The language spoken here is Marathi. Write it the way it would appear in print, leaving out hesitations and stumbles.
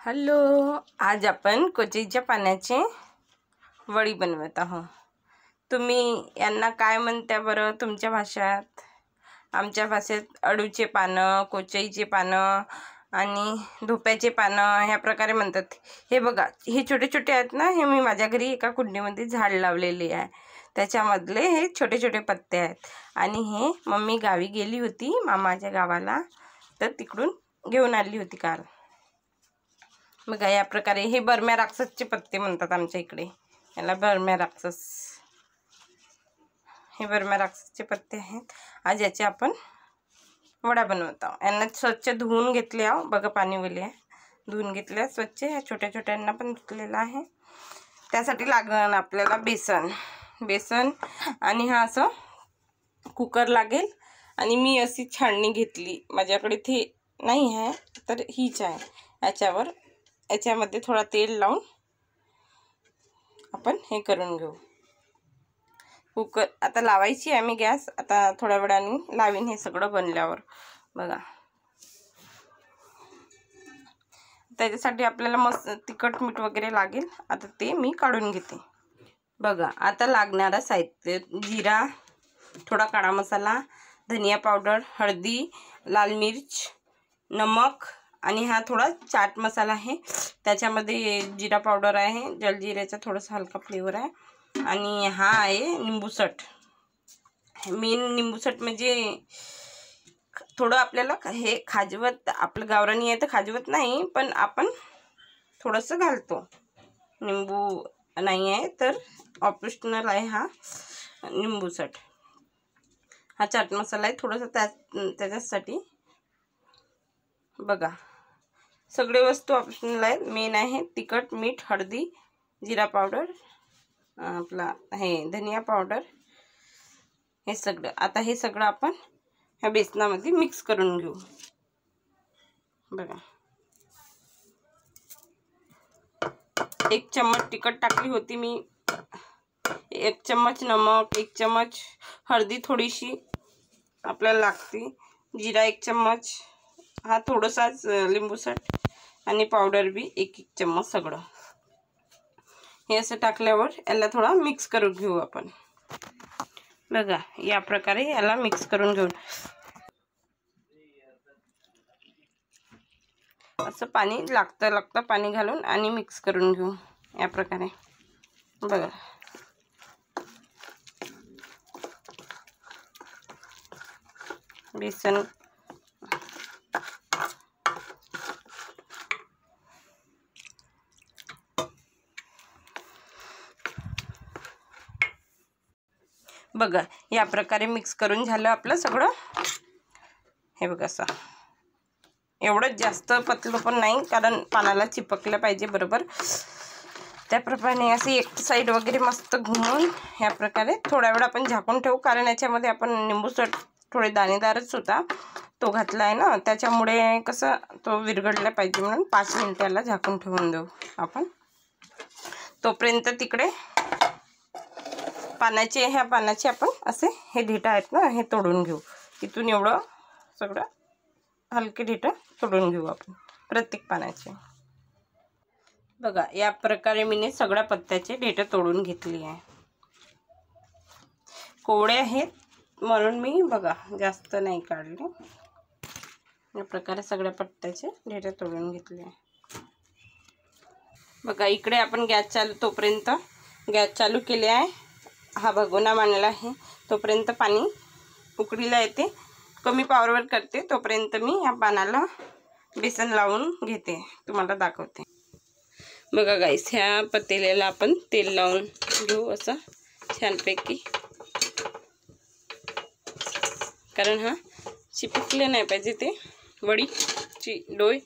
हॅलो, आज आपण कोचईच्या पाण्याचे वडी बनवत आहोत। तुम्ही यांना काय म्हणता बरं तुमच्या भाषेत? आमच्या भाषेत अडूचे पानं, कोचईचे पानं आणि धोप्याचे पानं ह्या प्रकारे म्हणतात। हे बघा, हे छोटे छोटे आहेत ना, हे मी माझ्या घरी एका कुंडीमध्ये झाड लावलेले आहे, त्याच्यामधले हे छोटे छोटे पत्ते आहेत। आणि हे मम्मी गावी गेली होती मामाच्या गावाला, तर तिकडून घेऊन आली होती काल। बघा, या प्रकारे हे बरम्या राक्षसचे पत्ते म्हणतात आमच्या इकडे, याला बरम्या राक्षस। हे बरम्या राक्षसचे पत्ते आहेत। आज याचे आपण वडा बनवत आहोत। यांना स्वच्छ धुवून घेतले आहो, बघा पाणी ओले आहे, धुवून घेतले स्वच्छ। या छोट्या छोट्यांना पण धुतलेला आहे। त्यासाठी लागणार आपल्याला बेसन आणि हा असं कुकर लागेल। आणि मी अशी छाननी घेतली, माझ्याकडे ते नाही आहे तर हीच आहे। याच्यामध्ये थोडा तेल लावून आपण हे करून घेऊ। कुकर आता लावायची आहे मी गॅस, आता थोड्या वेळाने लावीन हे सगळं बनल्यावर। बघा, त्याच्यासाठी आपल्याला मस्त तिखट मीठ वगैरे लागेल, आता ते मी काढून घेते। बघा, आता लागणारा साहित्य: जिरा, थोडा काळा मसाला, धनिया पावडर, हळदी, लाल मिर्च, नमक आणि हा थोडा चाट मसाला आहे। त्याच्यामध्ये जिरा पावडर आहे, जलजिऱ्याचा थोडासा हलका फ्लेवर आहे। आणि हा आहे निंबूसट। मेन निंबूसट म्हणजे थोडं आपल्याला हे खाजवत, आपलं गावरानी आहे तर खाजवत नाही, पण आपण थोडंसं घालतो। निंबू नाही आहे तर ऑप्शनल आहे हा निंबूसट। हा चाट मसाला आहे थोडासा त्याच्यासाठी। बघा, सगळे वस्तू ऑप्शनल आहेत। मेन आहे तिखट, मीठ, हळदी, जिरा पावडर, आपला हे धनिया पावडर, हे सगळं। आता हे सगळं आपण ह्या बेसनामध्ये मिक्स करून घेऊ। बघा, 1 चम्मच तिखट टाकली होती मी, 1 चम्मच नमक, 1 चम्मच हळदी थोडीशी आपल्याला लागते, जिरा 1 चम्मच, हा थोडासाच लिंबूसट आणि पावडर बी 1 चम्मच सगळं। हे असं टाकल्यावर याला थोडा मिक्स करून घेऊ आपण। बघा, या प्रकारे याला मिक्स करून घेऊ। असं पाणी लागतं पाणी घालून आणि मिक्स करून घेऊ या प्रकारे। बघा, बेसन बघा, या प्रकारे मिक्स करून झालं आपलं सगळं। हे बघा, असं एवढं जास्त पतलं पण नाही, कारण पानाला चिपकलं पाहिजे बरोबर, त्याप्रमाणे असे एक साईड वगैरे मस्त घुमून ह्या प्रकारे थोड्या वेळ आपण झाकून ठेवू, कारण याच्यामध्ये आपण निंबूसट थोडे दाणेदारच होता तो घातला आहे ना, त्याच्यामुळे कसं तो विरघळला पाहिजे, म्हणून 5 मिनिटाला झाकून ठेवून देऊ आपण। तोपर्यंत तिकडे ह्या पानाचे आपण असे हे देठं आहेत ना, हे तोडून घेऊ। इथून एवढं सगळं हलके देठं तोडून घेऊ आपण प्रत्येक पानाचे। बघा, या प्रकारे मी सगळ्या पत्त्याचे देठं तोडून घेतली आहे। कोवळे आहेत म्हणून मी बघा जास्त नाही काढले। या प्रकारे सगळ्या पत्त्याचे देठं तोडून घेतले आहे। बघा, इकडे आपण तोपर्यंत गॅस चालू केले आहे। हा भगोना मांडला आहे, तोपर्यंत पाणी उकळीला येते, कमी पॉवरवर करते। तोपर्यंत मी या पानाला बेसन लावून घेते, तुम्हाला दाखवते। बघा गाईस, ह्या पतेल्याला आपण तेल लावून घेऊ असं छानपैकी, कारण हा चिपकले नाही पाहिजे ते वडीची डोई